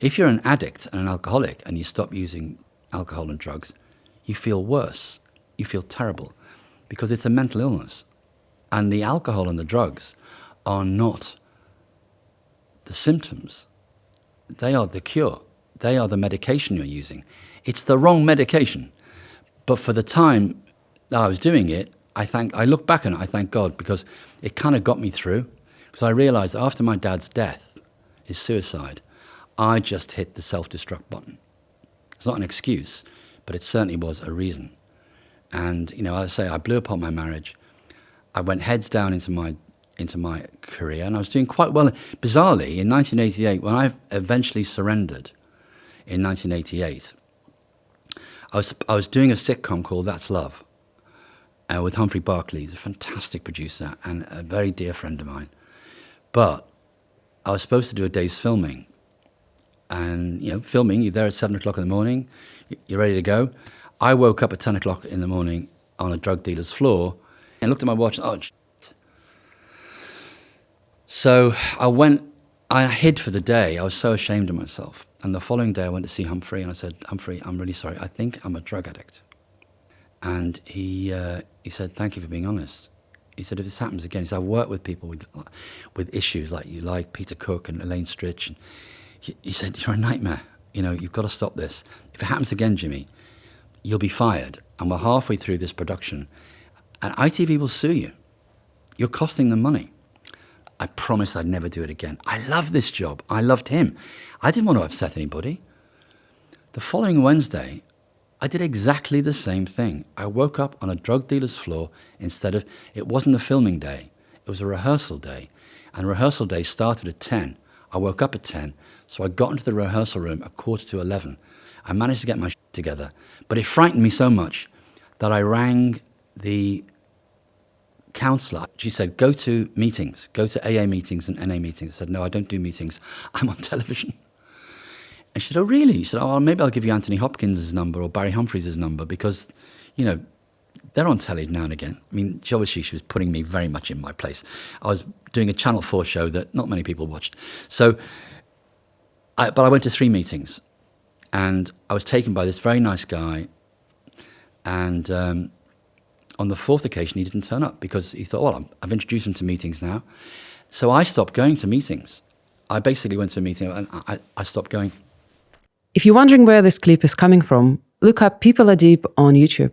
If you're an addict and an alcoholic and you stop using alcohol and drugs, you feel worse. You feel terrible because it's a mental illness. And the alcohol and the drugs are not the symptoms. They are the cure. They are the medication you're using. It's the wrong medication. But for the time that I was doing it, I look back on it, I thank God, because it kind of got me through. Because I realized that after my dad's death, his suicide, I just hit the self-destruct button. It's not an excuse, but it certainly was a reason. And, as I say, I blew apart my marriage. I went heads down into my career, and I was doing quite well. Bizarrely, in 1988, when I eventually surrendered in 1988, I was doing a sitcom called That's Love with Humphrey Barclay. He's a fantastic producer and a very dear friend of mine. But I was supposed to do a day's filming. And, filming, you're there at 7 o'clock in the morning, you're ready to go. I woke up at 10 o'clock in the morning on a drug dealer's floor and looked at my watch. Oh, shit. So I hid for the day. I was so ashamed of myself. And the following day I went to see Humphrey and I said, Humphrey, I'm really sorry. I think I'm a drug addict. And he said, thank you for being honest. He said, if this happens again, he said, I've worked with people with issues like Peter Cook and Elaine Stritch. And he said, you're a nightmare. You've got to stop this. If it happens again, Jimmy, you'll be fired. And we're halfway through this production. And ITV will sue you. You're costing them money. I promised I'd never do it again. I love this job. I loved him. I didn't want to upset anybody. The following Wednesday, I did exactly the same thing. I woke up on a drug dealer's floor it wasn't a filming day. It was a rehearsal day. And rehearsal day started at 10. I woke up at 10. So I got into the rehearsal room at 10:45. I managed to get my shit together. But it frightened me so much that I rang the counsellor. She said, go to meetings, go to AA meetings and NA meetings. I said, no, I don't do meetings. I'm on television. And she said, oh, really? She said, oh, well, maybe I'll give you Anthony Hopkins' number or Barry Humphries' number because, they're on telly now and again. I mean, she was putting me very much in my place. I was doing a Channel 4 show that not many people watched. So, but I went to 3 meetings and I was taken by this very nice guy. And on the 4th occasion, he didn't turn up because he thought, well, I've introduced him to meetings now. So I stopped going to meetings. I basically went to a meeting and I stopped going. If you're wondering where this clip is coming from, look up People Are Deep on YouTube.